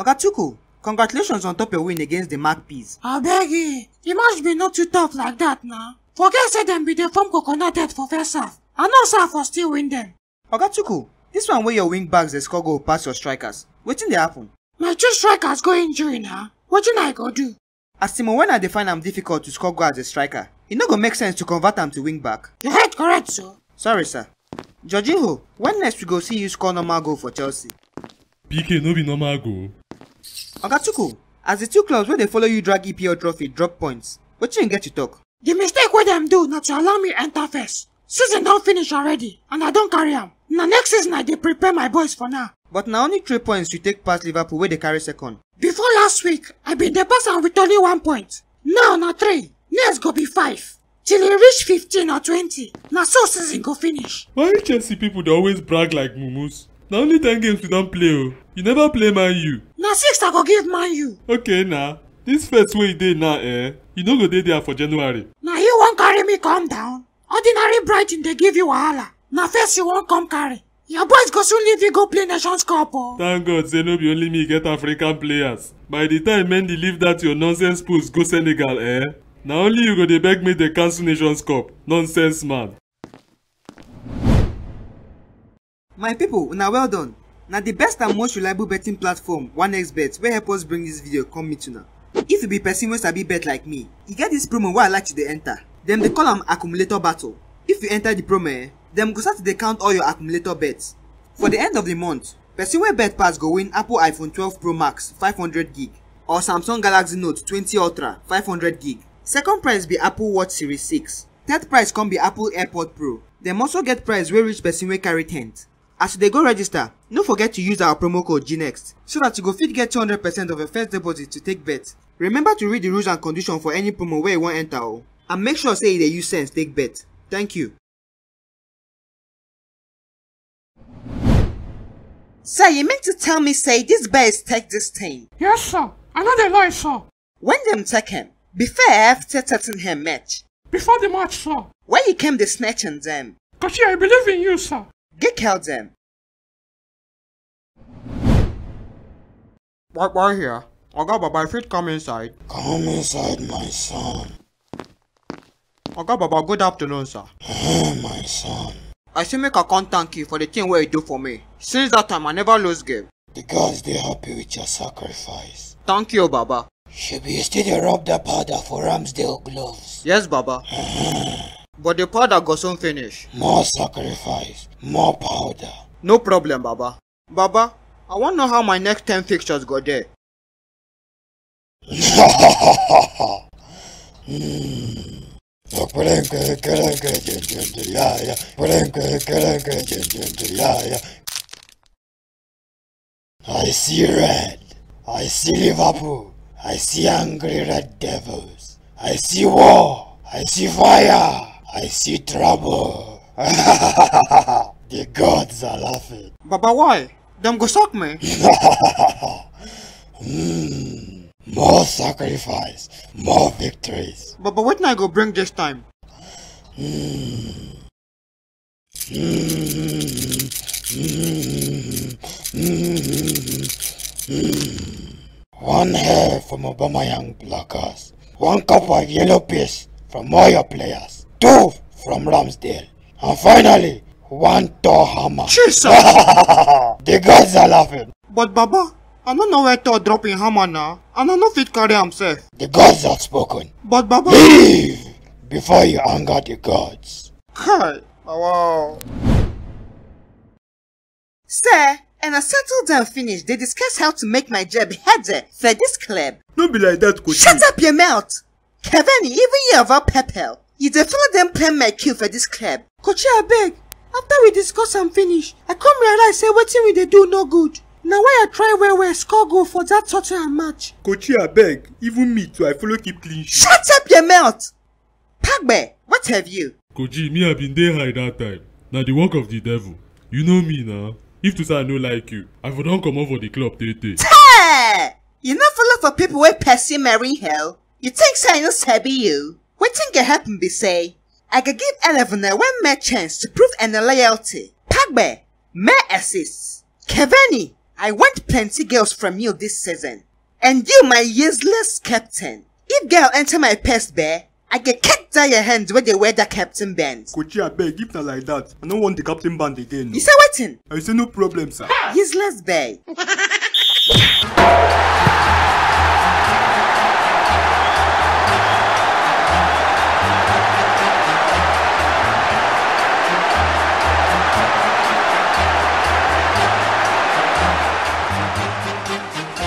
Oga Tuku, congratulations on top your win against the Magpies. I beg you, the match be not too tough like that now. Forget say them be the form coconut head for first half. I know sir for still win them. Oga Tuku, this one where your wing backs dey score goal pass your strikers. Wetin dey happen? My two strikers go injury now. Wetin I go do? As Timo Werner dey find am difficult to score goal as a striker, e no go make sense to convert am to wing back. You heard correct so. Sorry sir. Jorginho, when next we go see you score normal goal for Chelsea? PK no be normal goal. Oga Tuku, as the two clubs wey dey follow you drag EPL trophy drop points, wetin you get to talk? The mistake wey them do na to allow me enter first. Season don finish already and I don carry am. Na next season I dey prepare my boys for now. But na only 3 points you take pass Liverpool wey dey carry second. Before last week, I been dey pass am with only 1 point. Now na 3, next go be 5. Till e reach 15 or 20. Na so season go finish. Why Chelsea people dey always brag like mumus? Na only 10 games we don play o. You never play Man U. Na 6 I go give Man U. Okay na, this first wey you dey now you no go dey there for January. Na you wan carry me come down? Ordinary Brighton dey give you wahala. Na first you wan come carry. Your boys go soon leave you go play Nations Cup o. Thank God say no be only me get African players. By the time Mendy leave that your nonsense post go Senegal na only you go dey beg me dey cancel Nations Cup. Nonsense man. My people, una well done. Na the best and most reliable betting platform 1xBet wey help us bring this video come meet una. If you be person wey sabi bet like me, e get this promo wey I like to dey enter. Dem dey call am accumulator battle. If you enter the promo dem go start to dey count all your accumulator bets. For the end of the month, person wey bet pass go win Apple iPhone 12 Pro Max 500GB or Samsung Galaxy Note 20 Ultra 500GB. Second prize be Apple Watch Series 6. Third prize come be Apple AirPod Pro. Dem also get prize wey reach person wey carry 10th. As you dey go register, no forget to use our promo code GNEXT so that you go fit get 200% of your first deposit to take bet. Remember to read the rules and conditions for any promo wey you wan enter o, and make sure say you dey use sense take bet. Thank you. Sir, you meant to tell me say this boys take this thing? Yes sir, I no dey lie sir. When them take him? Before after Tottenham match? Before the match sir. When you came the snatching them? Kachi, I believe in you sir. Get held them. Why here? Oga Baba, if you come inside. Come inside, my son. Oga Baba, good afternoon, sir. My son. I say make I come thank you for the thing where you do for me. Since that time, I never lose game. The gods, they happy with your sacrifice. Thank you, Baba. Should be still dey rub the powder for Ramsdale gloves. Yes, Baba. But the powder go soon finish. More sacrifice, more powder. No problem, Baba. Baba, I want to know how my next 10 fixtures go there. I see red. I see Liverpool. I see angry red devils. I see war. I see fire. I see trouble. The gods are laughing. Baba, why? Them go suck me. More sacrifice, more victories. Baba, what I go bring this time? One hair from Young Blockers. 1 cup of yellow piece from all your players. 2 from Ramsdale. And finally, 1 Thor hammer. Jesus! The gods are laughing. But Baba, I don't know where Thor dropping hammer now. And I know fit carry himself. The gods have spoken. But Baba... Leave before you anger the gods. Hi. Wow. Sir, and I settled down finish. They discuss how to make my job harder for this club. No be like that, coach. Shut up your mouth! Cavani, even you have a pepper. You definitely them plan my kill for this club. Coach, I beg. After we discuss and finish, I come realize say wetin we dey do no good. Now why I try where score goal for that Tottenham match? Coach, I beg. Even me too, I follow keep clean sheet. Shut up your mouth! Pagbe, what have you? Coach, me I been there high that time. Now the work of the devil. You know me now. If to say I no like you, I for don come over for the club tete. Hey! You not follow for people wey pursue marry hell? You think say I no sabi you? Wetin go happen be say, I go give 11 a 1 more chance to prove any loyalty. Pagbe, more assists. Cavani, I want plenty girls from you this season. And you my useless captain. If girl enter my pest bear, I get kicked down your hands when they wear the captain band. Coach, I beg, if not like that, I don't want the captain band again. You say waiting? I say no problem, sir. Useless bear.